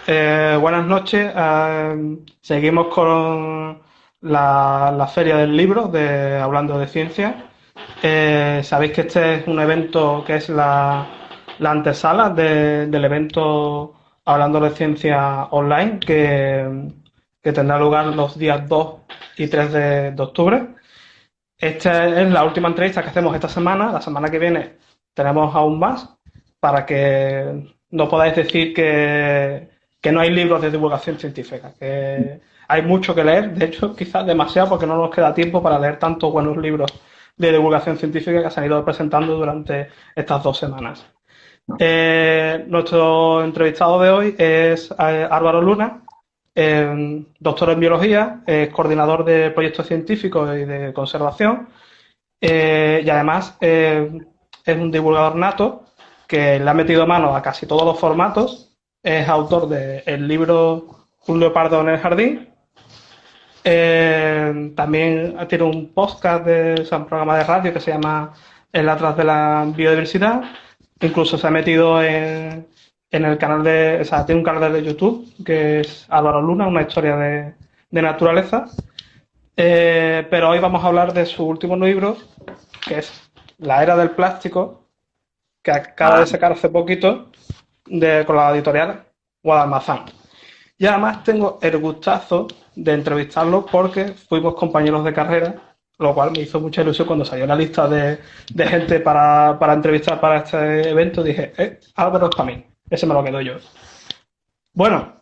Buenas noches. Seguimos con la Feria del Libro de Hablando de Ciencia. Sabéis que este es un evento que es la antesala del evento Hablando de Ciencia Online que tendrá lugar los días 2 y 3 de octubre. Esta es la última entrevista que hacemos esta semana. La semana que viene tenemos aún más para que no podáis decir que no hay libros de divulgación científica, que hay mucho que leer, de hecho quizás demasiado porque no nos queda tiempo para leer tantos buenos libros de divulgación científica que se han ido presentando durante estas 2 semanas. Nuestro entrevistado de hoy es Álvaro Luna, doctor en biología, coordinador de proyectos científicos y de conservación, y además es un divulgador nato que le ha metido mano a casi todos los formatos. Es autor del libro Un leopardo en el jardín. También tiene un podcast, un programa de radio que se llama El Atlas de la Biodiversidad. Incluso se ha metido en el canal o sea, tiene un canal de YouTube que es Álvaro Luna, una historia de naturaleza. Pero hoy vamos a hablar de su último libro, que es La Era del Plástico, que acaba de sacar hace poquito con la editorial Guadalmazán. Y además tengo el gustazo de entrevistarlo porque fuimos compañeros de carrera, lo cual me hizo mucha ilusión cuando salió la lista de gente para entrevistar para este evento. Dije, Álvaro es para mí, ese me lo quedo yo. Bueno,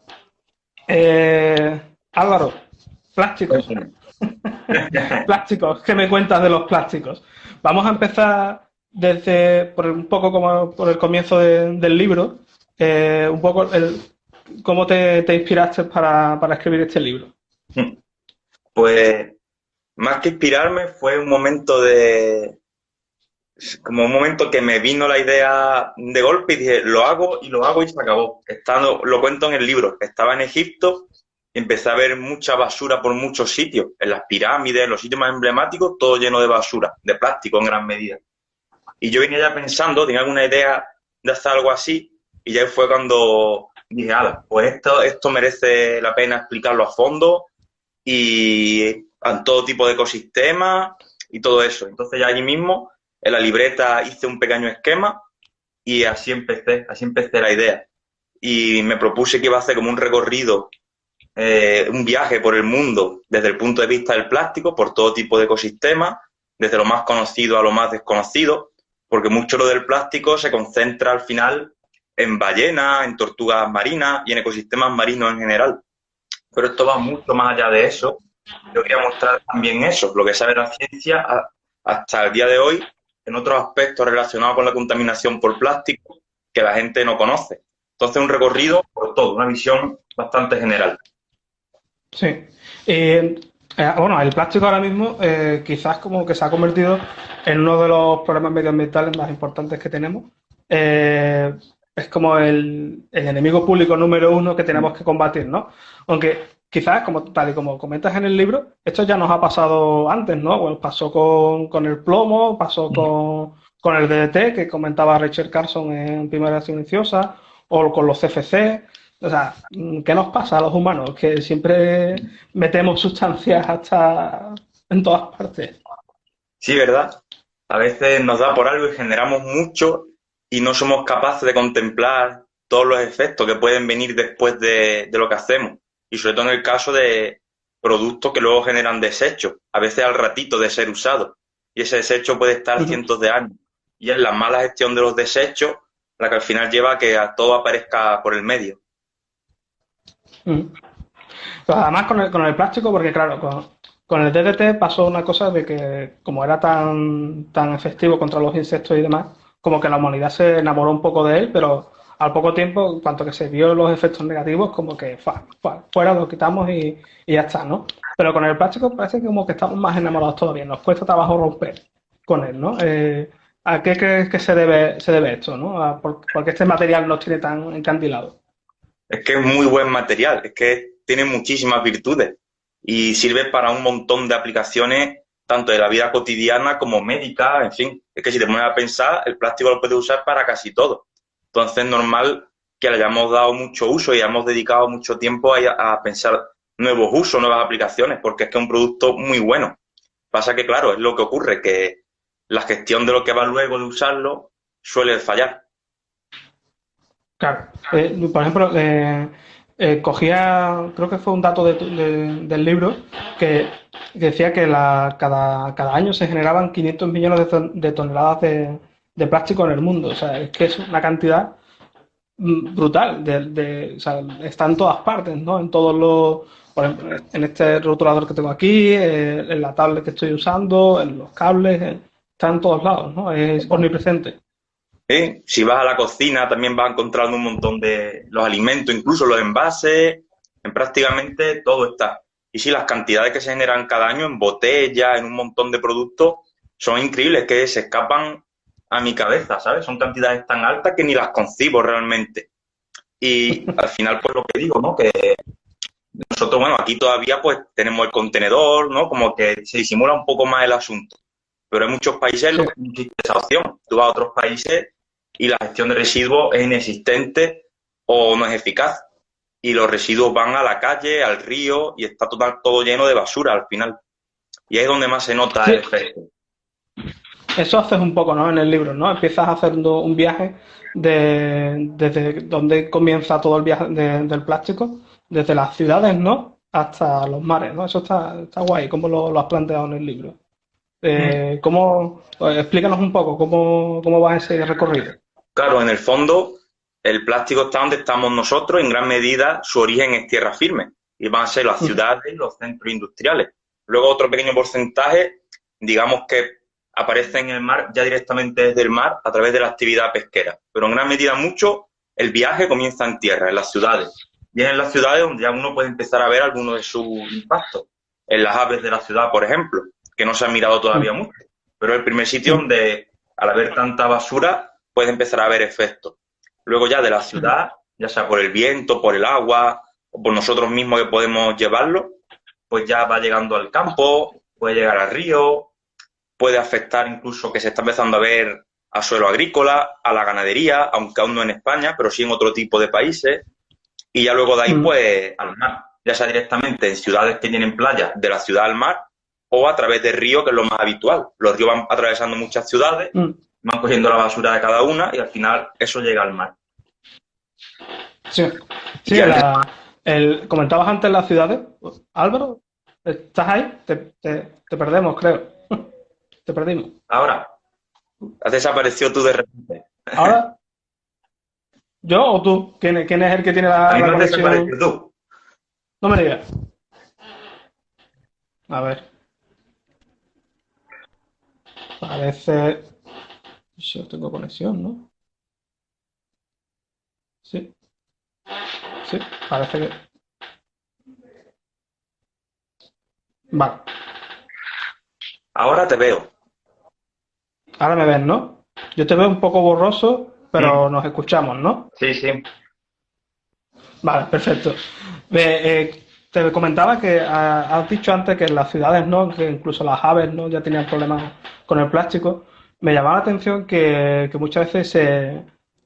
Álvaro, plásticos. Plásticos, ¿qué me cuentas de los plásticos? Vamos a empezar un poco como por el comienzo del libro, un poco cómo te inspiraste para escribir este libro. Pues más que inspirarme fue como un momento que me vino la idea de golpe y dije, lo hago y se acabó. Lo cuento en el libro. Estaba en Egipto y empecé a ver mucha basura por muchos sitios, en las pirámides, en los sitios más emblemáticos, todo lleno de basura, de plástico en gran medida. Y yo venía ya pensando, tenía alguna idea de hacer algo así, y ya fue cuando dije, pues esto merece la pena explicarlo a fondo y a todo tipo de ecosistemas y todo eso. Entonces ya allí mismo, en la libreta hice un pequeño esquema y así empecé la idea. Y me propuse que iba a hacer como un recorrido, un viaje por el mundo desde el punto de vista del plástico, por todo tipo de ecosistemas, desde lo más conocido a lo más desconocido, porque mucho lo del plástico se concentra al final en ballenas, en tortugas marinas y en ecosistemas marinos en general. Pero esto va mucho más allá de eso. Yo quería mostrar también eso, lo que sabe la ciencia hasta el día de hoy, en otros aspectos relacionados con la contaminación por plástico que la gente no conoce. Entonces, un recorrido por todo, una visión bastante general. Sí. Bueno, el plástico ahora mismo quizás como que se ha convertido en uno de los problemas medioambientales más importantes que tenemos. Es como el enemigo público número uno que tenemos que combatir, ¿no? Aunque quizás, tal y como comentas en el libro, esto ya nos ha pasado antes, ¿no? Bueno, pasó con el plomo, pasó con el DDT, que comentaba Rachel Carson en Primera Silenciosa, o con los CFC. O sea, ¿qué nos pasa a los humanos? Que siempre metemos sustancias hasta en todas partes. Sí, ¿verdad? A veces nos da por algo y generamos mucho y no somos capaces de contemplar todos los efectos que pueden venir después de lo que hacemos. Y sobre todo en el caso de productos que luego generan desechos, a veces al ratito de ser usados. Y ese desecho puede estar cientos de años. Y es la mala gestión de los desechos la que al final lleva a que todo aparezca por el medio. Pero además con el plástico, porque claro, con el DDT pasó una cosa de que como era tan efectivo contra los insectos y demás, como que la humanidad se enamoró un poco de él, pero al poco tiempo, en cuanto que se vio los efectos negativos, como que fuera lo quitamos y ya está, ¿no? Pero con el plástico parece que como que estamos más enamorados todavía, nos cuesta trabajo romper con él, ¿no? ¿A qué crees que se debe esto, ¿no? ¿Por qué este material nos tiene tan encandilado? Es que es muy buen material, es que tiene muchísimas virtudes y sirve para un montón de aplicaciones, tanto de la vida cotidiana como médica, en fin. Es que si te pones a pensar, el plástico lo puedes usar para casi todo. Entonces es normal que le hayamos dado mucho uso y hemos dedicado mucho tiempo a pensar nuevos usos, nuevas aplicaciones, porque es que es un producto muy bueno. Pasa que, claro, es lo que ocurre, que la gestión de lo que va luego de usarlo suele fallar. Claro. Por ejemplo, cogía, creo que fue un dato del libro, que decía que cada año se generaban 500 millones de toneladas de plástico en el mundo. O sea, es que es una cantidad brutal. O sea, está en todas partes, ¿no? En todos los, por ejemplo, en este rotulador que tengo aquí, en la tablet que estoy usando, en los cables, está en todos lados, ¿no? Es omnipresente. ¿Eh? Si vas a la cocina también vas encontrando un montón de los alimentos, incluso los envases, en prácticamente todo está. Y sí, las cantidades que se generan cada año en botellas, en un montón de productos, son increíbles, que se escapan a mi cabeza, ¿sabes? Son cantidades tan altas que ni las concibo realmente. Y al final, pues lo que digo, ¿no? Que nosotros, bueno, aquí todavía pues tenemos el contenedor, ¿no? Como que se disimula un poco más el asunto. Pero hay muchos países en Sí. los que no existe esa opción. Tú vas a otros países y la gestión de residuos es inexistente o no es eficaz. Y los residuos van a la calle, al río, y está todo lleno de basura al final. Y ahí es donde más se nota el Sí, efecto. eso haces un poco, ¿no? En el libro, ¿no? Empiezas haciendo un viaje desde donde comienza todo el viaje del plástico, desde las ciudades, ¿no? Hasta los mares, ¿no? Eso está guay, cómo lo has planteado en el libro. Pues, explícanos un poco cómo va ese recorrido. Claro, en el fondo, el plástico está donde estamos nosotros, en gran medida su origen es tierra firme, y van a ser las Mm, ciudades y los centros industriales. Luego otro pequeño porcentaje, digamos que aparece en el mar ya directamente desde el mar a través de la actividad pesquera, pero en gran medida mucho el viaje comienza en tierra, en las ciudades. Y es en las ciudades donde ya uno puede empezar a ver algunos de sus impactos. En las aves de la ciudad, por ejemplo, que no se han mirado todavía mm, mucho, pero es el primer sitio mm, donde, al haber tanta basura, puede empezar a haber efectos. Luego ya de la mm, ciudad, ya sea por el viento, por el agua, o por nosotros mismos que podemos llevarlo, pues ya va llegando al campo, puede llegar al río, puede afectar incluso que se está empezando a ver a suelo agrícola, a la ganadería, aunque aún no en España, pero sí en otro tipo de países, y ya luego de ahí mm, pues al mar, ya sea directamente en ciudades que tienen playas, de la ciudad al mar, o a través de ríos, que es lo más habitual. Los ríos van atravesando muchas ciudades, mm. van cogiendo la basura de cada una y al final eso llega al mar. Sí, Y sí, ya en comentabas antes las ciudades. Álvaro, ¿estás ahí? Te perdemos, creo. Te perdimos. ahora, has desaparecido tú de repente. Ahora, ¿yo o tú? ¿Quién es el que tiene A mí la me has conexión? desaparecido tú. No me digas. A ver, parece. Yo tengo conexión, ¿no? Sí, sí, parece que. Vale, Ahora te veo. ahora me ves, ¿no? Yo te veo un poco borroso, Mm, pero nos escuchamos, ¿no? sí, sí. Vale, perfecto. Te comentaba que has dicho antes que en las ciudades, ¿no? Que incluso las aves, ¿no? Ya tenían problemas con el plástico. Me llamaba la atención que muchas veces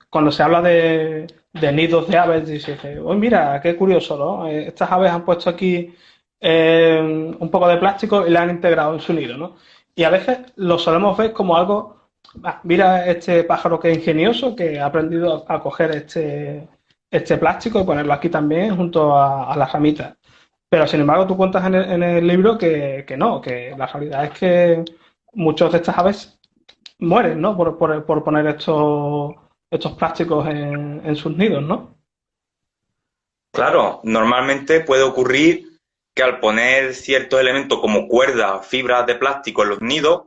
cuando se habla de nidos de aves, dice, oh, mira, qué curioso, ¿no? Estas aves han puesto aquí un poco de plástico y la han integrado en su nido, ¿no? Y a veces lo solemos ver como algo, mira este pájaro que es ingenioso, que ha aprendido a coger este plástico y ponerlo aquí también junto a las ramitas. Pero sin embargo, tú cuentas en el libro que no, que la realidad es que muchos de estas aves mueren, ¿no? Por poner estos plásticos en sus nidos, ¿no? Claro, normalmente puede ocurrir que al poner ciertos elementos como cuerdas, fibras de plástico en los nidos,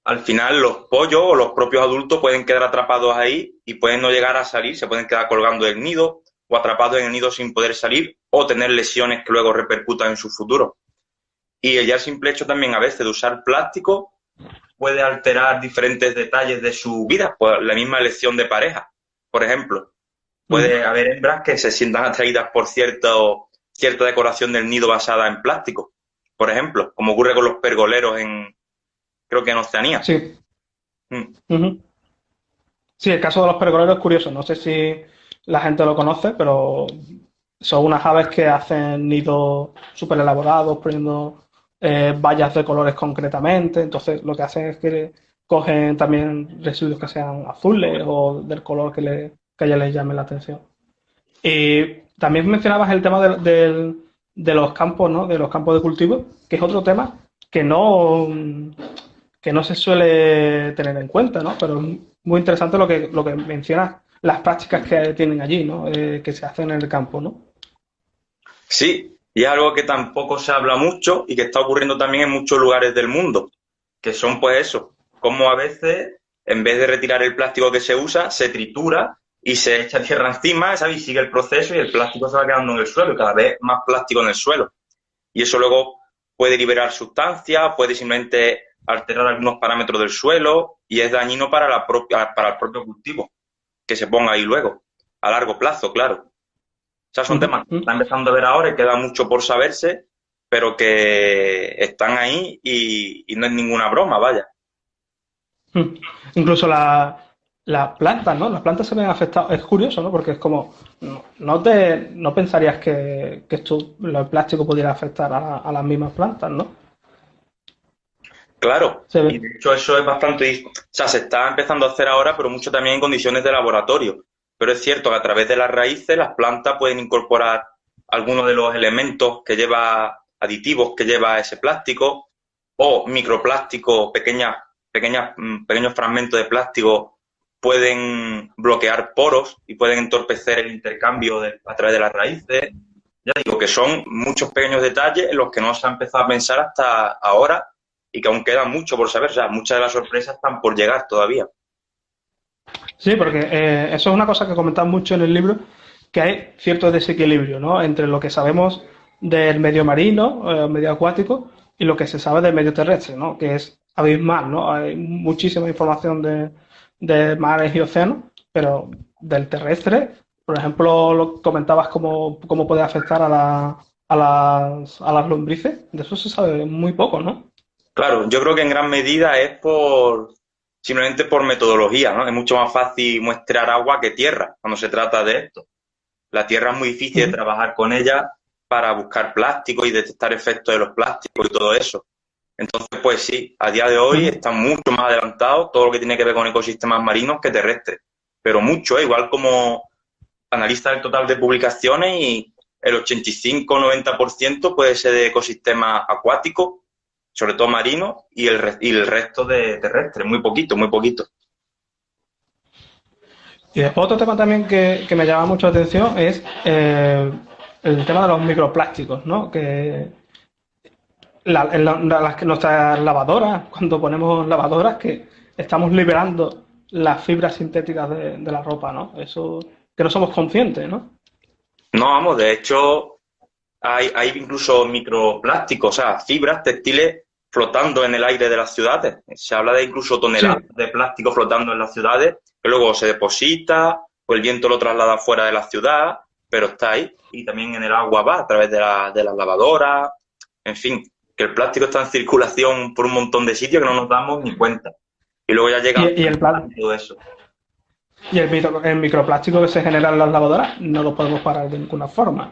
al final los pollos o los propios adultos pueden quedar atrapados ahí y pueden no llegar a salir, se pueden quedar colgando del nido o atrapados en el nido sin poder salir o tener lesiones que luego repercutan en su futuro. Y ya el simple hecho también a veces de usar plástico puede alterar diferentes detalles de su vida, pues la misma elección de pareja, por ejemplo. Mm. Puede haber hembras que se sientan atraídas por cierta decoración del nido basada en plástico, por ejemplo, como ocurre con los pergoleros creo que en Oceanía. Sí. Mm. Ujú. Sí, el caso de los pergoleros es curioso. No sé la gente lo conoce, pero son unas aves que hacen nidos súper elaborados, poniendo vallas de colores concretamente. Entonces, lo que hacen es que cogen también residuos que sean azules o del color que a ellas les llame la atención. Y también mencionabas el tema de los campos, ¿no? De los campos de cultivo, que es otro tema que que no se suele tener en cuenta, ¿no? Pero es muy interesante lo que mencionas, las prácticas que tienen allí, ¿no? Que se hacen en el campo, ¿no? Sí, y es algo que tampoco se habla mucho y que está ocurriendo también en muchos lugares del mundo, que son pues eso, como a veces en vez de retirar el plástico que se usa, se tritura y se echa tierra encima, ¿sabes? Y sigue el proceso y el plástico se va quedando en el suelo y cada vez más plástico en el suelo. Y eso luego puede liberar sustancias, puede simplemente alterar algunos parámetros del suelo y es dañino para para el propio cultivo, que se ponga ahí luego, a largo plazo, claro. O sea, son Ujú, temas que se ujú. están empezando a ver ahora y queda mucho por saberse, pero que están ahí y no es ninguna broma, vaya. Mm. Incluso las plantas, ¿no? Las plantas se ven afectadas. Es curioso, ¿no? Porque es como, no pensarías que esto, el plástico pudiera afectar a las mismas plantas, ¿no? Claro, Se y ve. de hecho eso es bastante, o sea, se está empezando a hacer ahora, pero mucho también en condiciones de laboratorio. Pero es cierto que a través de las raíces las plantas pueden incorporar algunos de los elementos que lleva, aditivos que lleva ese plástico, o microplásticos, pequeños fragmentos de plástico pueden bloquear poros y pueden entorpecer el intercambio a través de las raíces. Ya digo que son muchos pequeños detalles en los que no se ha empezado a pensar hasta ahora y que aún queda mucho por saber. O sea, muchas de las sorpresas están por llegar todavía. Sí, porque eso es una cosa que comentas mucho en el libro, que hay cierto desequilibrio, ¿no? Entre lo que sabemos del medio marino, medio acuático, y lo que se sabe del medio terrestre, ¿no? Que es abismal, ¿no? Hay muchísima información de mares y océanos, pero del terrestre, por ejemplo, lo comentabas cómo puede afectar a las lombrices, de eso se sabe muy poco, ¿no? Claro, yo creo que en gran medida es simplemente por metodología, ¿no? Es mucho más fácil muestrear agua que tierra cuando se trata de esto. La tierra es muy difícil de Ujú, trabajar con ella para buscar plástico y detectar efectos de los plásticos y todo eso. Entonces, pues sí, a día de hoy ujú. están mucho más adelantados todo lo que tiene que ver con ecosistemas marinos que terrestres. Pero mucho, igual como analiza el total de publicaciones y el 85-90% puede ser de ecosistemas acuáticos, sobre todo marinos, y el resto de terrestres, muy poquito, muy poquito. Y después otro tema también que me llama mucho la atención es el tema de los microplásticos, ¿no? Que nuestras lavadoras, cuando ponemos lavadoras, que estamos liberando las fibras sintéticas de la ropa, ¿no? Eso que no somos conscientes, ¿no? No, vamos, de hecho, hay incluso microplásticos, o sea, fibras textiles flotando en el aire de las ciudades. Se habla de incluso toneladas Sí, de plástico flotando en las ciudades, que luego se deposita, o el viento lo traslada fuera de la ciudad, pero está ahí. Y también en el agua va a través de las lavadoras, en fin, que el plástico está en circulación por un montón de sitios que no nos damos ni cuenta. Y luego ya llega y y todo eso. el microplástico que se genera en las lavadoras no lo podemos parar de ninguna forma.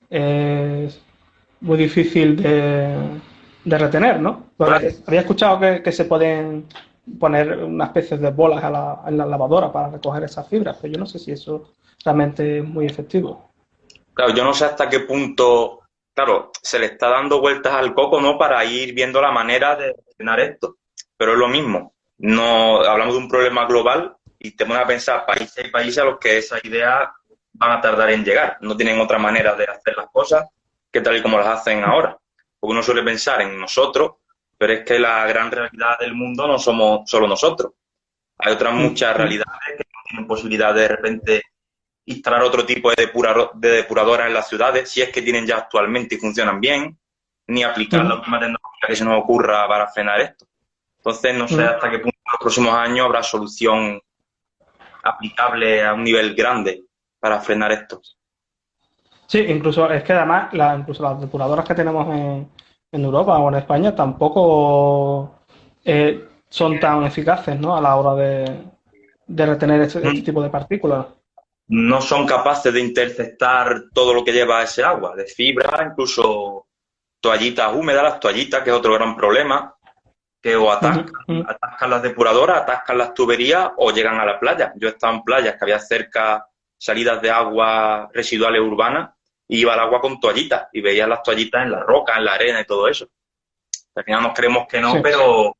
Es muy difícil de retener, ¿no? Claro. Había escuchado que se pueden poner una especie de bolas en la lavadora para recoger esas fibras, pero yo no sé si eso realmente es muy efectivo. Claro, yo no sé hasta qué punto, claro, se le está dando vueltas al coco, ¿no? Para ir viendo la manera de gestionar esto. Pero es lo mismo. No hablamos de un problema global y te pones a pensar países y países a los que esas ideas van a tardar en llegar. No tienen otra manera de hacer las cosas que tal y como las hacen ahora. Porque uno suele pensar en nosotros, pero es que la gran realidad del mundo no somos solo nosotros. Hay otras muchas realidades que no tienen posibilidad de repente instalar otro tipo de depuradoras en las ciudades, si es que tienen ya actualmente y funcionan bien, ni aplicar la última tecnología que se nos ocurra para frenar esto. Entonces, no sé hasta qué punto en los próximos años habrá solución aplicable a un nivel grande para frenar esto. Sí, incluso es que además incluso las depuradoras que tenemos en Europa o en España tampoco son tan eficaces, ¿no? A la hora de retener este tipo de partículas. no son capaces de interceptar todo lo que lleva ese agua, de fibra, incluso toallitas húmedas, las toallitas, que es otro gran problema, que o Ujú, atascan, ujú. atascan las depuradoras, atascan las tuberías o llegan a la playa. Yo he estado en playas que había cerca salidas de agua residuales urbanas y iba el agua con toallitas y veías las toallitas en la roca, en la arena y todo eso. Al final nos creemos que no, Sí. pero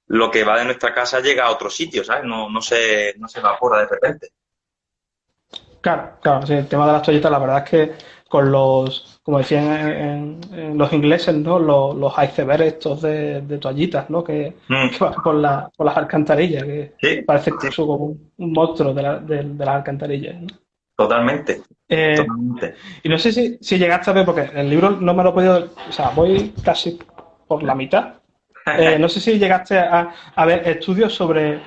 lo que va de nuestra casa llega a otro sitio, ¿sabes? No se evapora de repente. Claro, claro, sí, el tema de las toallitas, la verdad es que con los, como decían en los ingleses, ¿no? Los icebergs estos de toallitas, ¿no? Mm, Que van por las alcantarillas, que sí, parece sí, incluso como un monstruo de las alcantarillas, ¿no? totalmente, Eh, totalmente. y no sé si llegaste a ver, porque el libro no me lo he podido, o sea, voy casi por la mitad. No sé si llegaste a ver estudios sobre.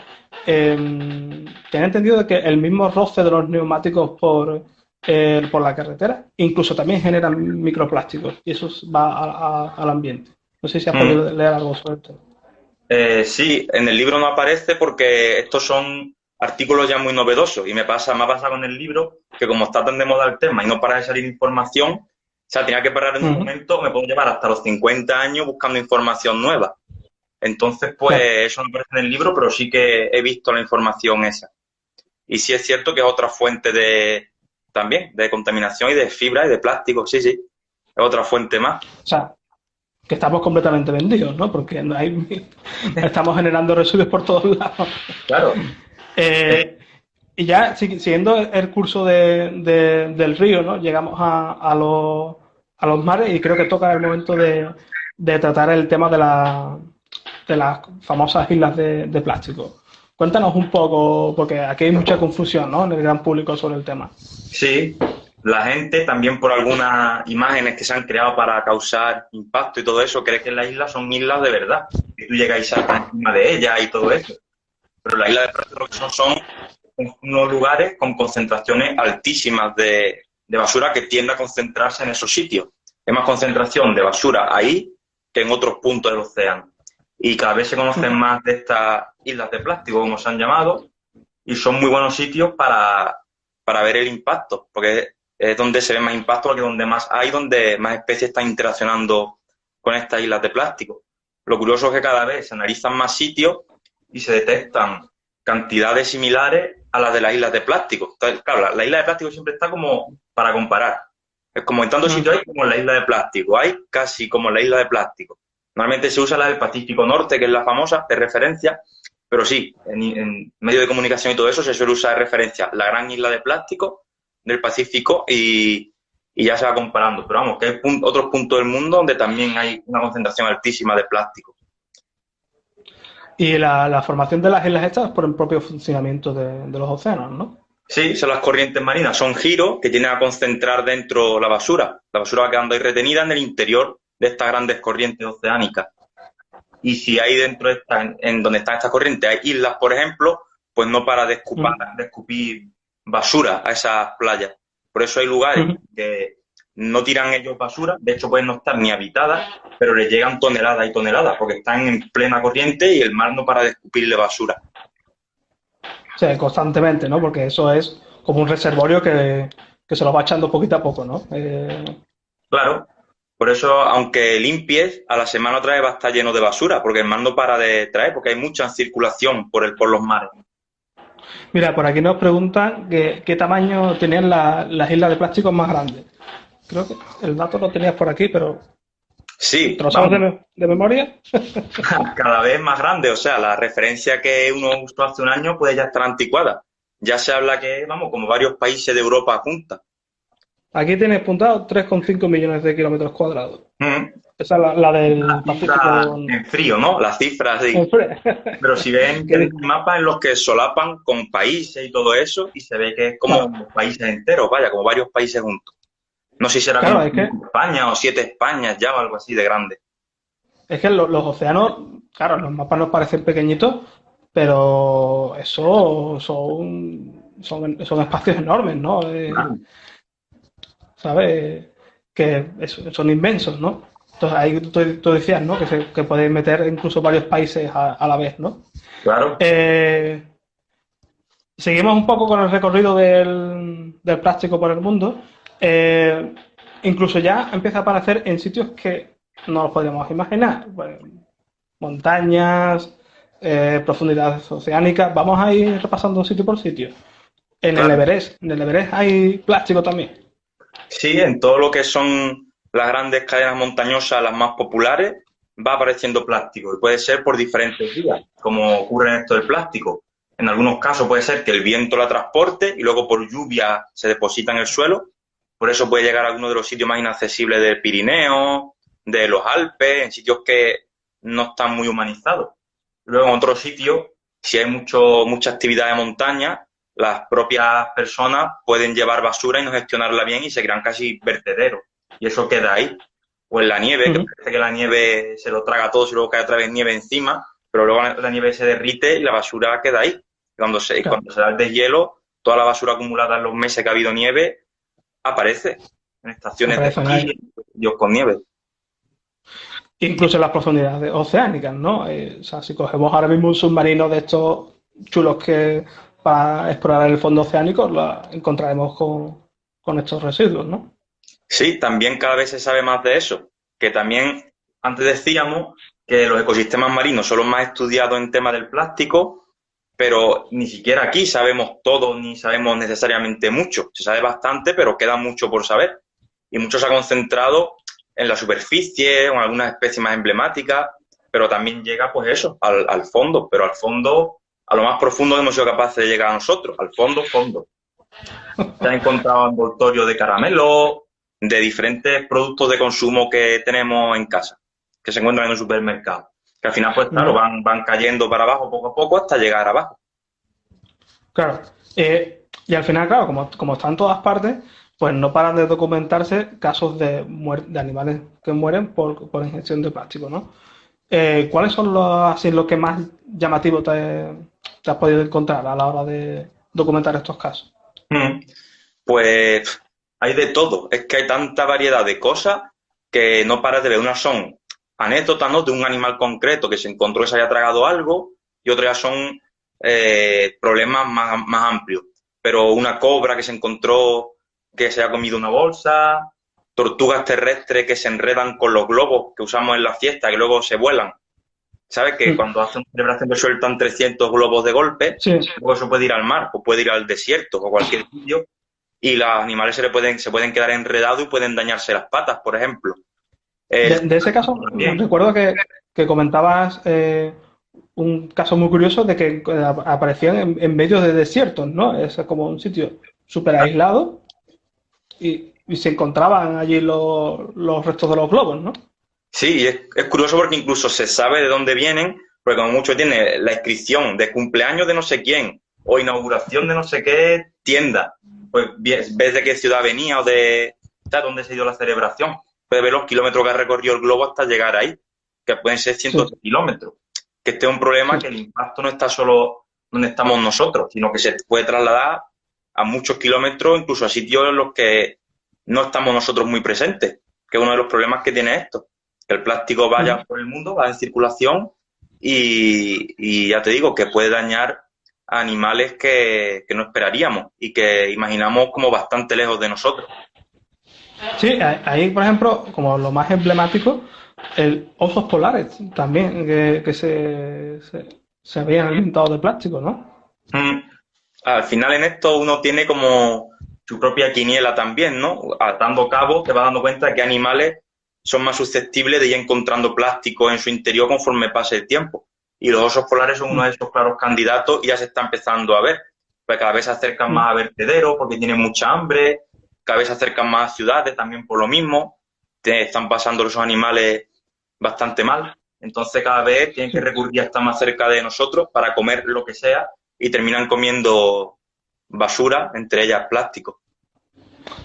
Tenía entendido de que el mismo roce de los neumáticos por la carretera incluso también generan microplásticos y eso va al ambiente. No sé si has Mm. podido leer algo sobre esto. Sí, en el libro no aparece porque estos son artículos ya muy novedosos y me ha pasado con el libro que como está tan de moda el tema y no para de salir información, o sea, tenía que parar en un Ujú, momento, me puedo llevar hasta los 50 años buscando información nueva. Entonces, pues claro. eso no aparece en el libro, pero sí que he visto la información esa. Y sí es cierto que es otra fuente de también de contaminación y de fibra y de plástico, sí, sí, es otra fuente más. O sea, que estamos completamente vendidos, ¿no? Porque no hay, estamos generando residuos por todos lados. Claro. Eh, y ya siguiendo el curso del río, ¿no? Llegamos a los mares y creo que toca el momento de tratar el tema de las famosas islas de plástico. Cuéntanos un poco, porque aquí hay mucha confusión, ¿no? En el gran público sobre el tema. Sí, la gente también por algunas imágenes que se han creado para causar impacto y todo eso, cree que las islas son islas de verdad. Que tú llegas y saltas encima de ellas y todo eso. Pero las islas de plástico lo que son unos lugares con concentraciones altísimas de basura que tiende a concentrarse en esos sitios. Hay más concentración de basura ahí que en otros puntos del océano. Y cada vez se conocen más de estas islas de plástico, como se han llamado, y son muy buenos sitios para ver el impacto, porque es donde se ve más impacto, porque es donde más hay, donde más especies están interaccionando con estas islas de plástico. Lo curioso es que cada vez se analizan más sitios y se detectan cantidades similares a las de las islas de plástico. Entonces, claro, la isla de plástico siempre está como para comparar. Es como en tantos sitios hay como en la isla de plástico, hay casi como en la isla de plástico. Normalmente se usa la del Pacífico Norte, que es la famosa, de referencia, pero sí, en medio de comunicación y todo eso se suele usar de referencia la gran isla de plástico del Pacífico y ya se va comparando. Pero vamos, que hay otros puntos del mundo donde también hay una concentración altísima de plástico. Y la formación de las islas estas es por el propio funcionamiento de los océanos, ¿no? Sí, son las corrientes marinas, son giros que tienen a concentrar dentro la basura. La basura va quedando ahí retenida en el interior de estas grandes corrientes oceánicas. Y si hay dentro de en donde están estas corrientes, hay islas, por ejemplo, pues no para de escupir basura a esas playas. Por eso hay lugares que no tiran ellos basura, de hecho pueden no estar ni habitadas, pero les llegan toneladas y toneladas, porque están en plena corriente y el mar no para de escupirle basura. O sea, constantemente, ¿no? Porque eso es como un reservorio que se lo va echando poquito a poco, ¿no? Claro, por eso, aunque limpies, a la semana otra vez va a estar lleno de basura, porque el mar no para de traer, porque hay mucha circulación por los mares. Mira, por aquí nos preguntan qué tamaño tenían las islas de plástico más grandes. Creo que el dato lo tenías por aquí, pero Sí, ¿te lo sabes vamos, de memoria? cada vez más grande. O sea, la referencia que uno usó hace un año puede ya estar anticuada. Ya se habla que, vamos, como varios países de Europa juntas. Aquí tienes apuntado 3,5 millones de kilómetros cuadrados. Mm. Esa es la La del cifra Pacífico en frío, ¿no? La cifra, sí. en frío. Pero si ven que Que hay dice, mapas en los que solapan con países y todo eso, y se ve que es como claro, países enteros, vaya, como varios países juntos. No sé si será claro, como España o 7 Españas ya o algo así de grande. es que los océanos, claro, los mapas nos parecen pequeñitos, pero eso son espacios enormes, ¿no? Claro. ¿Sabes? Que son inmensos, ¿no? Entonces ahí tú decías, ¿no? Que puedes meter incluso varios países a la vez, ¿no? Claro. Eh, Seguimos un poco con el recorrido del plástico por el mundo, incluso ya empieza a aparecer en sitios que no los podríamos imaginar. Pues, montañas, profundidades oceánicas. Vamos a ir repasando sitio por sitio. Claro. En el Everest hay plástico también. Sí, en todo lo que son las grandes cadenas montañosas, las más populares, va apareciendo plástico y puede ser por diferentes vías, como ocurre en esto del plástico. En algunos casos puede ser que el viento la transporte y luego por lluvia se deposita en el suelo. Por eso puede llegar a algunos de los sitios más inaccesibles del Pirineo, de los Alpes, en sitios que no están muy humanizados. Luego en otros sitios, si hay mucha actividad de montaña, las propias personas pueden llevar basura y no gestionarla bien y se crean casi vertederos. Y eso queda ahí. O en la nieve, que Uh-huh. parece que la nieve se lo traga todo y luego cae otra vez nieve encima, pero luego la nieve se derrite y la basura queda ahí. Claro, Cuando se da el deshielo, toda la basura acumulada en los meses que ha habido nieve aparece en estaciones de aparecen ahí. esquí, Dios con nieve. Incluso en las profundidades oceánicas, ¿no? O sea, si cogemos ahora mismo un submarino de estos chulos que para explorar el fondo oceánico, la encontraremos con estos residuos, ¿no? Sí, también cada vez se sabe más de eso, que también antes decíamos que los ecosistemas marinos son los más estudiados en tema del plástico, pero ni siquiera aquí sabemos todo ni sabemos necesariamente mucho. Se sabe bastante, pero queda mucho por saber. Y mucho se ha concentrado en la superficie o en algunas especies más emblemáticas, pero también llega pues eso, al fondo, pero al fondo, a lo más profundo que hemos sido capaces de llegar a nosotros, al fondo, fondo. Se han encontrado envoltorios de caramelo, de diferentes productos de consumo que tenemos en casa, que se encuentran en el supermercado. Que al final, pues claro, Uh-huh. van cayendo para abajo poco a poco hasta llegar abajo. Claro. Y al final, claro, como están en todas partes, pues no paran de documentarse casos de animales que mueren por ingestión de plástico, ¿no? ¿Cuáles son los que más llamativos te has podido encontrar a la hora de documentar estos casos? Mm. Pues hay de todo. Es que hay tanta variedad de cosas que no paras de ver. Unas son anécdotas, ¿no?, de un animal concreto que se encontró que se había tragado algo y otras son problemas más amplios. Pero una cobra que se encontró que se ha comido una bolsa, tortugas terrestres que se enredan con los globos que usamos en la fiesta, que luego se vuelan. ¿Sabes? Que Mm. cuando hacen una celebración que sueltan 300 globos de golpe, Sí, luego eso puede ir al mar o puede ir al desierto o a cualquier sitio y los animales se pueden quedar enredados y pueden dañarse las patas, por ejemplo. El de ese caso, también. recuerdo que comentabas un caso muy curioso de que aparecían en medio de desiertos, ¿no? Es como un sitio súper aislado y se encontraban allí los restos de los globos, ¿no? Sí, y es curioso porque incluso se sabe de dónde vienen, porque como mucho tiene la inscripción de cumpleaños de no sé quién o inauguración de no sé qué tienda. Pues ves de qué ciudad venía o de dónde se dio la celebración. Puedes ver los kilómetros que ha recorrido el globo hasta llegar ahí, que pueden ser cientos Sí, de kilómetros. Que este es un problema que el impacto no está solo donde estamos nosotros, sino que se puede trasladar a muchos kilómetros, incluso a sitios en los que no estamos nosotros muy presentes, que es uno de los problemas que tiene esto, que el plástico vaya por el mundo, va en circulación y ya te digo, que puede dañar a animales que no esperaríamos y que imaginamos como bastante lejos de nosotros. sí, ahí, por ejemplo, como lo más emblemático, el osos polares también, que se habían alimentado de plástico, ¿no? Mm. Al final en esto uno tiene como su propia quiniela también, ¿no? Atando cabos te vas dando cuenta de que animales son más susceptibles de ir encontrando plástico en su interior conforme pase el tiempo. Y los osos polares son uno Mm, de esos claros candidatos y ya se está empezando a ver. Pues cada vez se acercan mm. más a vertederos porque tienen mucha hambre, cada vez se acercan más a ciudades también por lo mismo. Están pasando esos animales bastante mal. Entonces cada vez tienen que Sí. recurrir a estar más cerca de nosotros para comer lo que sea y terminan comiendo basura, entre ellas plástico.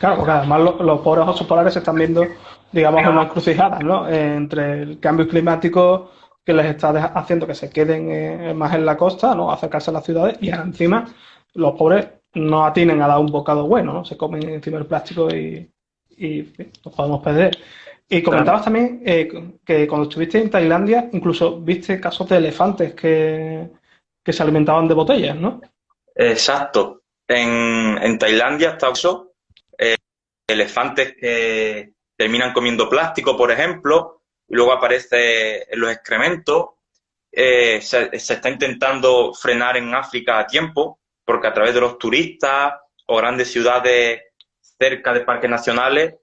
Claro, porque además los pobres osos polares se están viendo, digamos, en una encrucijada, ¿no? Entre el cambio climático que les está haciendo que se queden más en la costa, ¿no? Acercarse a las ciudades y ahora encima los pobres no atienen a dar un bocado bueno, ¿no? Se comen encima el plástico y en fin, nos podemos perder. Y Claro. comentabas también que cuando estuviste en Tailandia incluso viste casos de elefantes que se alimentaban de botellas, ¿no? Exacto. En Tailandia está eso, elefantes que terminan comiendo plástico, por ejemplo, y luego aparece en los excrementos. Se está intentando frenar en África a tiempo, porque a través de los turistas o grandes ciudades cerca de parques nacionales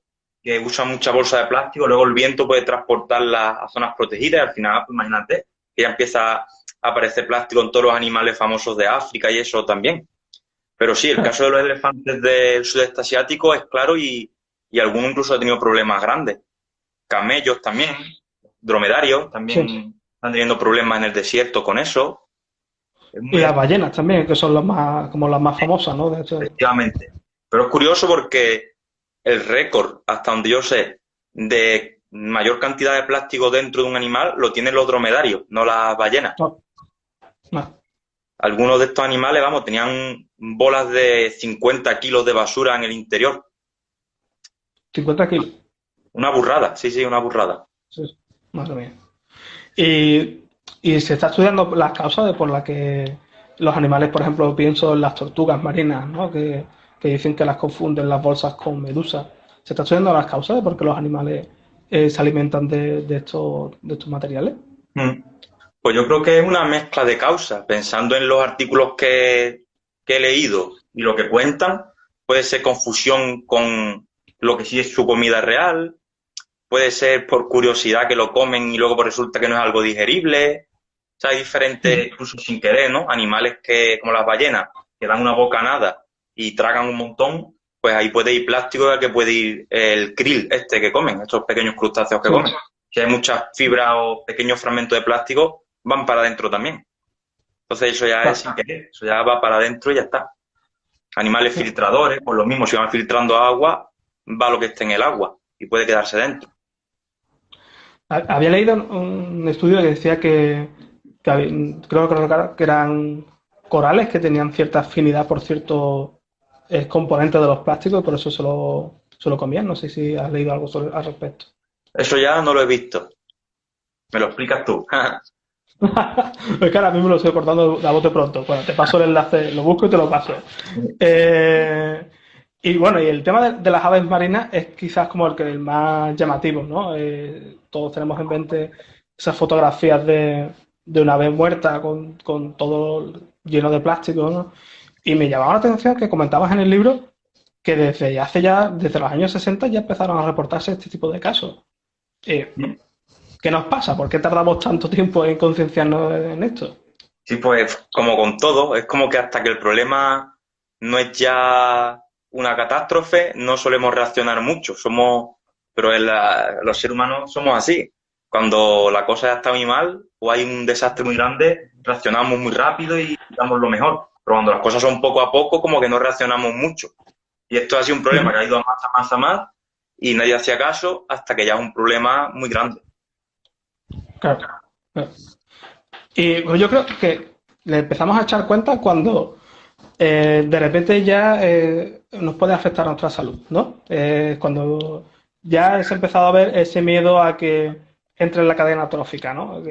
que usan mucha bolsa de plástico, luego el viento puede transportarla a zonas protegidas y al final, pues, imagínate, que ya empieza a aparecer plástico en todos los animales famosos de África y eso también. Pero sí, el caso de los elefantes del sudeste asiático es claro y algunos incluso han tenido problemas grandes. Camellos también, dromedarios Sí. también están teniendo problemas en el desierto con eso. Es Y muy las ballenas también, que son las más, como las más famosas, ¿no? De hecho, efectivamente. Pero es curioso porque el récord, hasta donde yo sé, de mayor cantidad de plástico dentro de un animal lo tienen los dromedarios, no las ballenas. no, no, Algunos de estos animales, vamos, tenían bolas de 50 kilos de basura en el interior. 50 kilos. Una burrada, sí, sí, una burrada. Sí, sí. Madre mía. Y, y se está estudiando las causas de por las que los animales, por ejemplo, pienso en las tortugas marinas, ¿no? Que dicen que las confunden las bolsas con medusas. Se está estudiando las causas de por qué los animales se alimentan de estos materiales. Mm. Pues yo creo que es una mezcla de causas. Pensando en los artículos que he leído y lo que cuentan, puede ser confusión con lo que sí es su comida real, puede ser por curiosidad que lo comen y luego pues resulta que no es algo digerible. O sea, hay diferentes, incluso sin querer, ¿no? Animales que, como las ballenas, que dan una bocanada y tragan un montón, pues ahí puede ir plástico, que puede ir el krill este que comen, estos pequeños crustáceos que Sí, comen. Si hay muchas fibras o pequeños fragmentos de plástico, van para adentro también. Entonces eso ya es claro. sin querer, eso ya va para adentro y ya está. Animales filtradores, pues lo mismo, si van filtrando agua, va lo que esté en el agua y puede quedarse dentro. Había leído un estudio que decía creo que eran corales que tenían cierta afinidad por ciertos componentes de los plásticos y por eso se lo comían. No sé si has leído algo al respecto. Eso ya no lo he visto. Me lo explicas tú. Es que ahora mismo lo estoy cortando a bote pronto. Bueno, te paso el enlace, lo busco y te lo paso. Eh, y bueno, y el tema de las aves marinas es quizás como el más llamativo, ¿no? Todos tenemos en mente esas fotografías de una ave muerta con todo lleno de plástico, ¿no? Y me llamaba la atención que comentabas en el libro que desde los años 60 ya empezaron a reportarse este tipo de casos. Eh, ¿Qué nos pasa? ¿Por qué tardamos tanto tiempo en concienciarnos en esto? Sí, pues como con todo, es como que hasta que el problema no es ya una catástrofe, no solemos reaccionar mucho. Pero los seres humanos somos así. Cuando la cosa ya está muy mal o hay un desastre muy grande, reaccionamos muy rápido y damos lo mejor. Pero cuando las cosas son poco a poco, como que no reaccionamos mucho. Y esto ha sido un problema que ha ido a más, a más, a más, y nadie hacía caso hasta que ya es un problema muy grande. Claro. Claro. Y pues yo creo que le empezamos a echar cuenta cuando de repente ya nos puede afectar a nuestra salud, ¿no? Cuando ya se ha empezado a ver ese miedo a que entre en la cadena trófica, ¿no?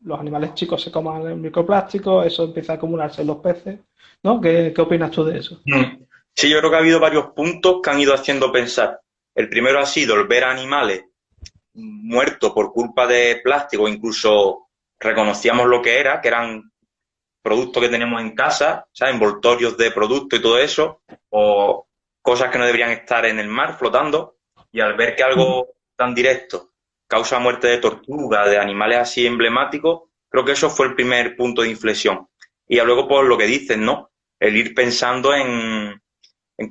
Los animales chicos se coman el microplástico, eso empieza a acumularse en los peces, ¿no? ¿Qué opinas tú de eso? Mm. Sí, yo creo que ha habido varios puntos que han ido haciendo pensar. El primero ha sido el ver a animales muertos por culpa de plástico, incluso reconocíamos lo que eran productos que tenemos en casa, ¿sabes? Envoltorios de productos y todo eso, o cosas que no deberían estar en el mar flotando, y al ver que algo tan directo causa muerte de tortuga, de animales así emblemáticos, creo que eso fue el primer punto de inflexión. Y ya luego, por lo que dicen, ¿no? El ir pensando en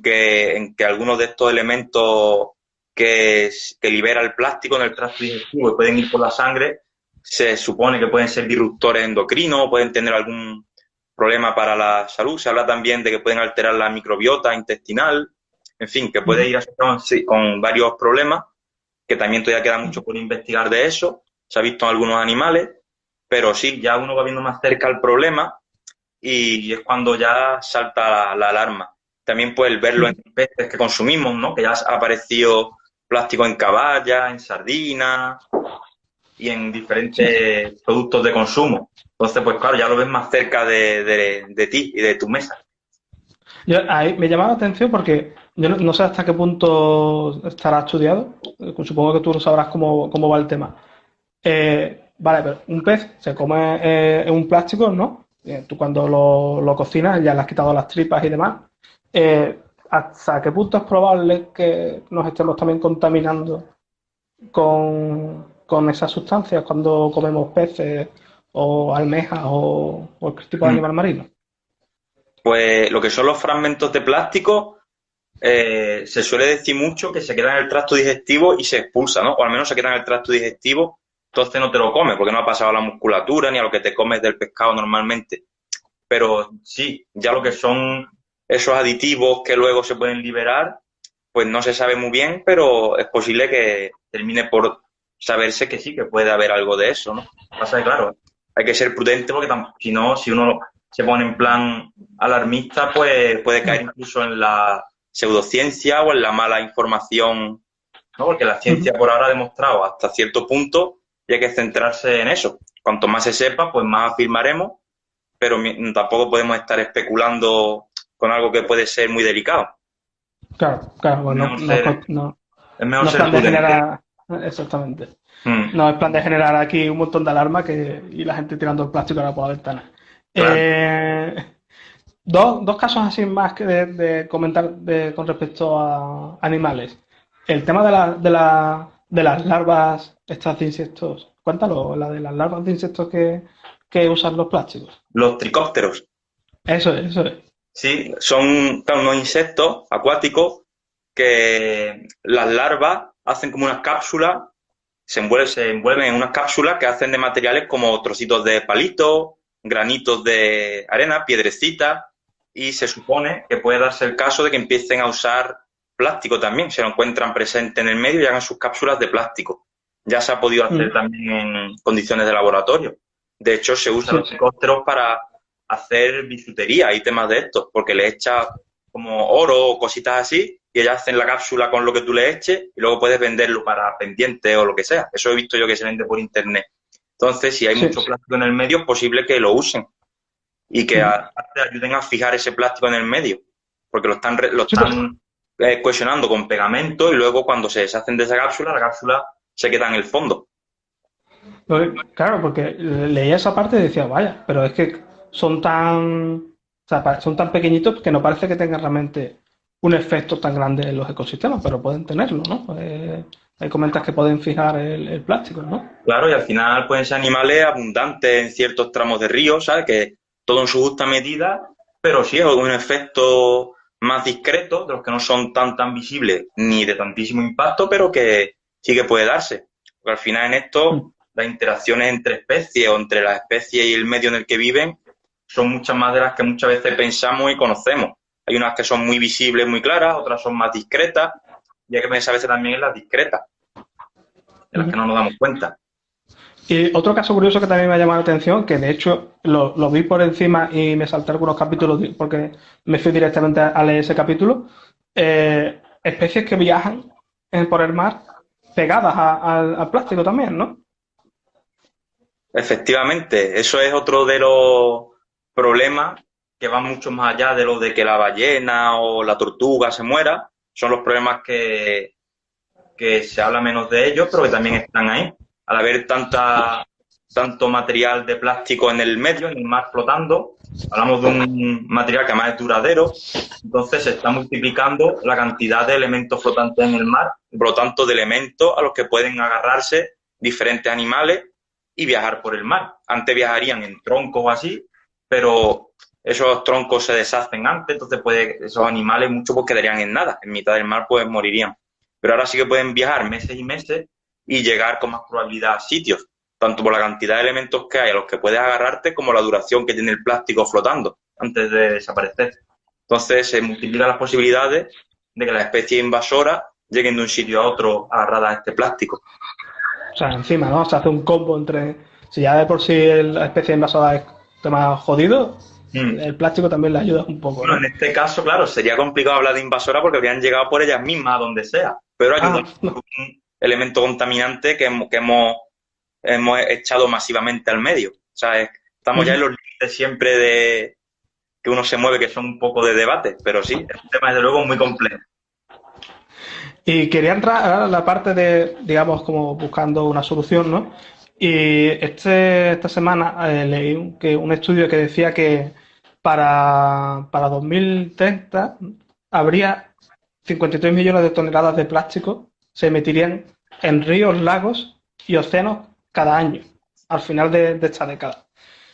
que algunos de estos elementos que libera el plástico en el tracto digestivo y pueden ir por la sangre, se supone que pueden ser disruptores endocrinos, pueden tener algún problema para la salud. Se habla también de que pueden alterar la microbiota intestinal, en fin, que puede ir asociado sí, con varios problemas, que también todavía queda mucho por investigar de eso. Se ha visto en algunos animales, pero sí, ya uno va viendo más cerca el problema y es cuando ya salta la alarma. También pues verlo en peces que consumimos, ¿no? Que ya ha aparecido plástico en caballa, en sardinas y en Sí, sí. diferentes productos de consumo. Entonces, pues claro, ya lo ves más cerca de ti y de tu mesa. Ahí me llama la atención porque yo no sé hasta qué punto estará estudiado. Supongo que tú lo sabrás cómo va el tema. Vale, pero un pez se come en un plástico, ¿no? Tú cuando lo cocinas ya le has quitado las tripas y demás. ¿Hasta qué punto es probable que nos estemos también contaminando con esas sustancias cuando comemos peces o almejas o cualquier tipo de Mm. animal marino? Pues lo que son los fragmentos de plástico, se suele decir mucho que se queda en el tracto digestivo y se expulsa, ¿no? O al menos se queda en el tracto digestivo, entonces no te lo comes porque no ha pasado a la musculatura ni a lo que te comes del pescado normalmente. Pero sí, ya lo que son esos aditivos que luego se pueden liberar, pues no se sabe muy bien, pero es posible que termine por saberse que sí, que puede haber algo de eso, ¿no? Pasa que, claro, hay que ser prudente porque si no, si uno se pone en plan alarmista, pues puede caer incluso en la pseudociencia o en la mala información, ¿no? Porque la ciencia por ahora ha demostrado hasta cierto punto y hay que centrarse en eso. Cuanto más se sepa, pues más afirmaremos, pero tampoco podemos estar especulando con algo que puede ser muy delicado. Claro, claro, Es pues mejor ser, es mejor no es ser plan de prudente. generar, exactamente, Mm, no es plan de generar aquí un montón de alarma y la gente tirando el plástico ahora por la ventana. claro. Eh, dos casos así más que de comentar con respecto a animales. El tema de las larvas estas de insectos. Cuéntalo, la de las larvas de insectos que usan los plásticos. Los tricópteros, Eso es, eso es. sí, son claro, unos insectos acuáticos que las larvas hacen como unas cápsulas, se envuelven en unas cápsulas que hacen de materiales como trocitos de palito, granitos de arena, piedrecitas, y se supone que puede darse el caso de que empiecen a usar plástico también, se lo encuentran presente en el medio y hagan sus cápsulas de plástico. Ya se ha podido hacer Mm, también en condiciones de laboratorio. De hecho, se usan sí, los helicópteros para hacer bisutería y temas de estos, porque le echas como oro o cositas así y ellas hacen la cápsula con lo que tú le eches y luego puedes venderlo para pendientes o lo que sea. Eso he visto yo que se vende por internet. Entonces, si hay sí. mucho plástico en el medio, es posible que lo usen y que Mm. te ayuden a fijar ese plástico en el medio, porque lo Sí, pues, están cohesionando con pegamento y luego cuando se deshacen de esa cápsula, la cápsula se queda en el fondo. claro, porque leía esa parte y decía, vaya, pero es que son tan, o sea, son tan pequeñitos que no parece que tengan realmente un efecto tan grande en los ecosistemas, pero pueden tenerlo, ¿no? Hay comentas que pueden fijar el plástico, ¿no? Claro, y al final pueden ser animales abundantes en ciertos tramos de río, ¿sabes? Que todo en su justa medida, pero sí es un efecto más discreto, de los que no son tan visibles ni de tantísimo impacto, pero que sí que puede darse. Porque al final en esto, Mm. las interacciones entre especies o entre las especies y el medio en el que viven son muchas más de las que muchas veces pensamos y conocemos. Hay unas que son muy visibles, muy claras, otras son más discretas, y hay que pensar a veces también en las discretas, de las que Ujú. no nos damos cuenta. Y otro caso curioso que también me ha llamado la atención, que de hecho lo vi por encima y me salté algunos capítulos porque me fui directamente a leer ese capítulo, especies que viajan por el mar pegadas al plástico también, ¿no? Efectivamente, eso es otro de los problemas que van mucho más allá de lo de que la ballena o la tortuga se muera. Son los problemas que se habla menos de ellos, pero que también están ahí. Al haber tanto material de plástico en el medio, en el mar flotando, hablamos de un material que además es duradero, entonces se está multiplicando la cantidad de elementos flotantes en el mar, y por lo tanto de elementos a los que pueden agarrarse diferentes animales y viajar por el mar. Antes viajarían en troncos o así, pero esos troncos se deshacen antes, entonces esos animales muchos pues quedarían en nada, en mitad del mar pues morirían. Pero ahora sí que pueden viajar meses y meses y llegar con más probabilidad a sitios, tanto por la cantidad de elementos que hay a los que puedes agarrarte como la duración que tiene el plástico flotando antes de desaparecer. Entonces se multiplican las posibilidades de que las especies invasoras lleguen de un sitio a otro agarradas a este plástico. O sea, encima, ¿no? Se hace un combo entre. Si ya de por sí la especie invasora es tema jodido, Mm. el plástico también le ayuda un poco, Bueno, en ¿no? este caso, claro, sería complicado hablar de invasora porque habrían llegado por ellas mismas a donde sea, pero ayudan Ah, a no. un elemento contaminante que hemos echado masivamente al medio. O sea, estamos ya en Ujú. los límites siempre que uno se mueve, que son un poco de debate, pero sí, es un tema desde luego muy complejo. Y quería entrar a la parte de, digamos, como buscando una solución, ¿no? Y esta semana leí un estudio que decía que para 2030 habría 53 millones de toneladas de plástico se emitirían en ríos, lagos y océanos cada año, al final de esta década.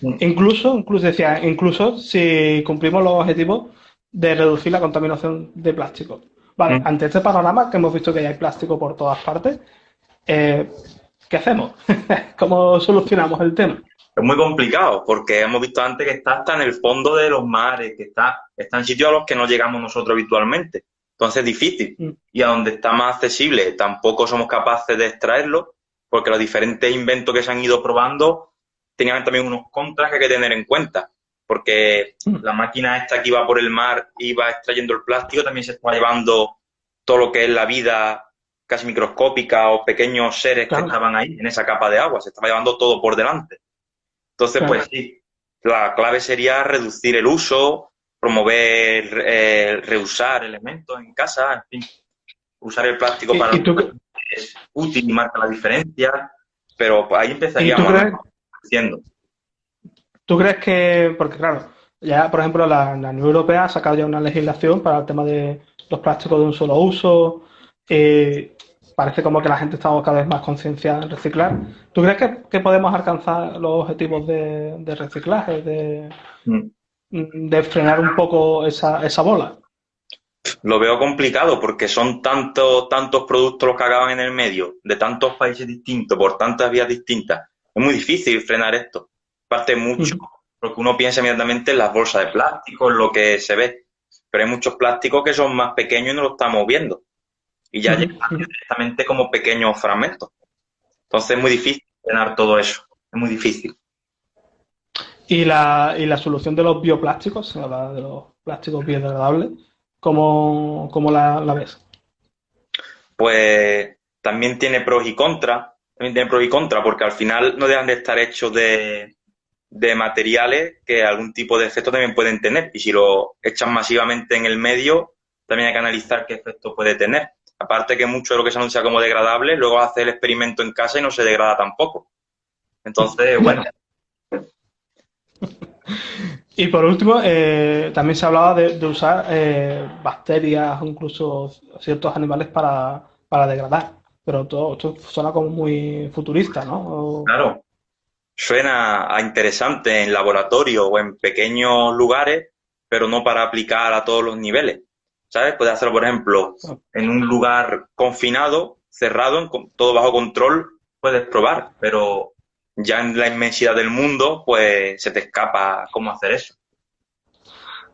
Mm. Incluso decía, incluso si cumplimos los objetivos de reducir la contaminación de plástico. Vale, Mm. ante este panorama que hemos visto que ya hay plástico por todas partes, eh, ¿qué hacemos? ¿Cómo solucionamos el tema? Es muy complicado porque hemos visto antes que está hasta en el fondo de los mares, que está en sitios a los que no llegamos nosotros habitualmente. Entonces es difícil. Mm, Y a donde está más accesible tampoco somos capaces de extraerlo porque los diferentes inventos que se han ido probando tenían también unos contras que hay que tener en cuenta. Porque mm, la máquina esta que iba por el mar y iba extrayendo el plástico también se está llevando todo lo que es la vida casi microscópica o pequeños seres que claro, estaban ahí en esa capa de agua. Se estaba llevando todo por delante. Entonces, claro. pues sí, la clave sería reducir el uso, promover, reusar elementos en casa, en fin, usar el plástico para ¿Y, lo y tú, que es útil y marca la diferencia, pero pues, ahí y tú empezaríamos a crees, mejor haciendo. tú crees que, porque claro, ya por ejemplo la Unión Europea ha sacado ya una legislación para el tema de los plásticos de un solo uso, parece como que la gente está cada vez más concienciada en reciclar. ¿Tú crees que podemos alcanzar los objetivos de reciclaje, Mm. de frenar un poco esa bola? Lo veo complicado porque son tantos productos los que acaban en el medio, de tantos países distintos, por tantas vías distintas. Es muy difícil frenar esto. Parte mucho, Ujú, porque uno piensa inmediatamente en las bolsas de plástico, en lo que se ve. Pero hay muchos plásticos que son más pequeños y no lo estamos viendo. Y ya ujú, llegan ujú. directamente como pequeños fragmentos. Entonces es muy difícil frenar todo eso. Es muy difícil. Y la solución de los bioplásticos, se habla de los plásticos biodegradables, ¿cómo la ves? Pues también tiene pros y contras. También tiene pros y contras, porque al final no dejan de estar hechos de materiales que algún tipo de efecto también pueden tener. Y si lo echan masivamente en el medio, también hay que analizar qué efecto puede tener. Aparte que mucho de lo que se anuncia como degradable, luego hace el experimento en casa y no se degrada tampoco. Entonces, bueno, Y por último, también se hablaba de usar bacterias, incluso ciertos animales para degradar. Pero todo esto suena como muy futurista, ¿no? claro, suena a interesante en laboratorio o en pequeños lugares, pero no para aplicar a todos los niveles. ¿Sabes? Puedes hacerlo, por ejemplo, en un lugar confinado, cerrado, todo bajo control, puedes probar, pero ya en la inmensidad del mundo, pues se te escapa cómo hacer eso.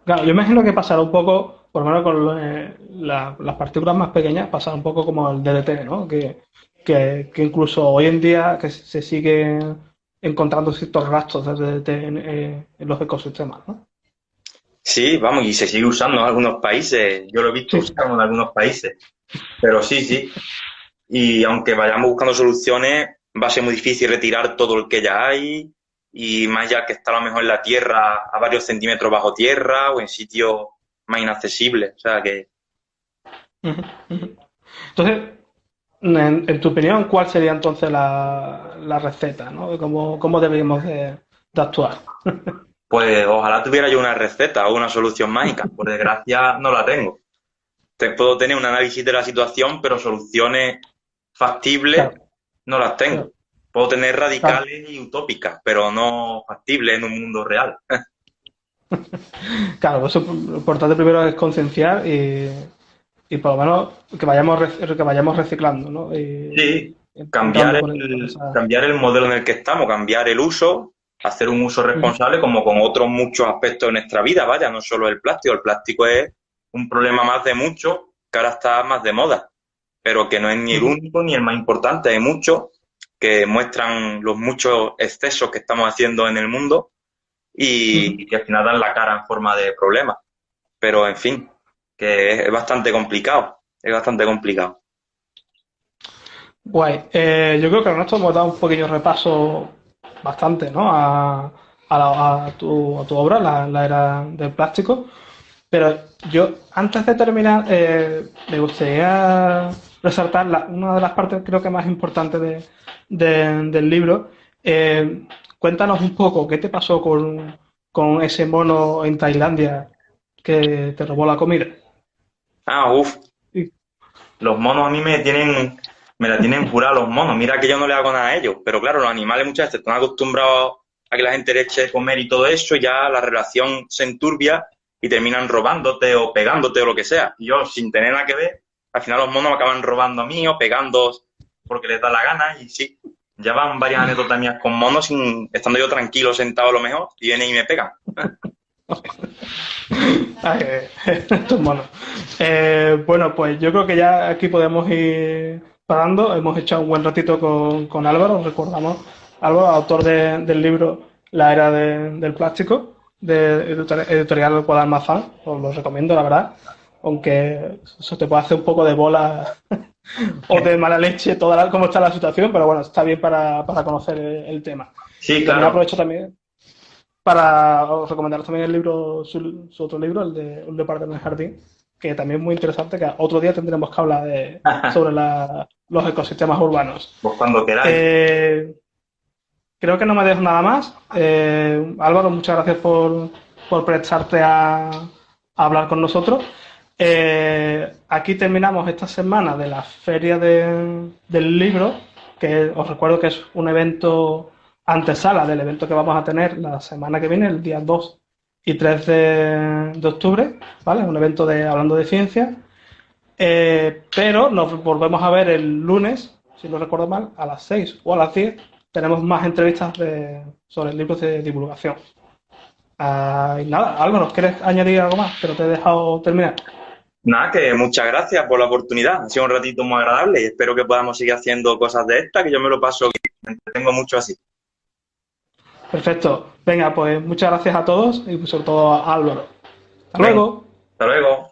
Claro, yo imagino que pasará un poco, por lo menos con las partículas más pequeñas, pasará un poco como el DDT, ¿no? Que incluso hoy en día que se siguen encontrando ciertos rastros de DDT en los ecosistemas, ¿no? Sí, vamos, y se sigue usando en algunos países. Yo lo he visto Sí, sí. usado en algunos países, pero sí, sí. Y aunque vayamos buscando soluciones, va a ser muy difícil retirar todo el que ya hay, y más ya que está a lo mejor en la tierra, a varios centímetros bajo tierra o en sitios más inaccesibles. O sea que, Ujú, ujú. Entonces, en tu opinión, ¿cuál sería entonces la receta, ¿no? De cómo deberíamos de actuar. pues ojalá tuviera yo una receta o una solución mágica. Por desgracia, no la tengo. Te puedo tener un análisis de la situación, pero soluciones factibles Claro, no las tengo. claro, Puedo tener claro. radicales y utópicas, pero no factibles en un mundo real. Claro, pues lo importante primero es concienciar y por lo menos que vayamos reciclando, ¿no? Sí, Entrando por esa. cambiar el modelo en el que estamos, cambiar el uso, hacer un uso Ujú, responsable como con otros muchos aspectos de nuestra vida, vaya, no solo el plástico. El plástico es un problema más de muchos que ahora está más de moda, pero que no es ni el ujú, único ni el más importante. Hay muchos que muestran los muchos excesos que estamos haciendo en el mundo y ujú. que al final dan la cara en forma de problemas. Pero, en fin, que es bastante complicado, es bastante complicado. Guay. Yo creo que con esto hemos dado un pequeño repaso bastante, ¿no? a tu obra, la era del plástico. Pero yo, antes de terminar, me gustaría resaltar una de las partes creo que más importantes del libro. Cuéntanos un poco qué te pasó con ese mono en Tailandia que te robó la comida. Ah, uff, Y- los monos a mí me la tienen jurada los monos. Mira que yo no le hago nada a ellos, pero claro, los animales muchas veces están acostumbrados a que la gente le eche de comer y todo eso, y ya la relación se enturbia y terminan robándote o pegándote o lo que sea. Y yo, sin tener nada que ver, al final los monos me acaban robando a mí o pegando porque les da la gana, y sí, ya van varias anécdotas mías con monos estando yo tranquilo, sentado a lo mejor, y vienen y me pegan. Ay, estos monos. Bueno, pues yo creo que ya aquí podemos ir parando. Hemos echado un buen ratito con Álvaro, recordamos. Álvaro, autor del libro La era del plástico, de editorial Guadalmazán. Os lo recomiendo, la verdad. Aunque eso te puede hacer un poco de bola o de mala leche cómo está la situación, pero bueno, está bien para conocer el tema. Sí, Y también claro. aprovecho también para recomendaros también el libro, su otro libro, el de Un leopardo en el jardín, que también es muy interesante, que otro día tendremos que hablar sobre los ecosistemas urbanos. Pues cuando queráis. Eh, Creo que no me dejo nada más. Álvaro, muchas gracias por prestarte a hablar con nosotros. Aquí terminamos esta semana de la Feria del Libro, que os recuerdo que es un evento antesala del evento que vamos a tener la semana que viene, el día 2 y 3 de octubre, ¿vale? Un evento hablando de ciencia. Pero nos volvemos a ver el lunes, si no recuerdo mal, a las 6 o a las 10. Tenemos más entrevistas sobre libros de divulgación. Y nada, Álvaro, ¿quieres añadir algo más? Pero te he dejado terminar. Nada, que muchas gracias por la oportunidad. Ha sido un ratito muy agradable y espero que podamos seguir haciendo cosas de estas, que yo me lo paso bien. Me entretengo mucho así. Perfecto. Venga, pues muchas gracias a todos y sobre todo a Álvaro. Hasta Venga, luego. hasta luego.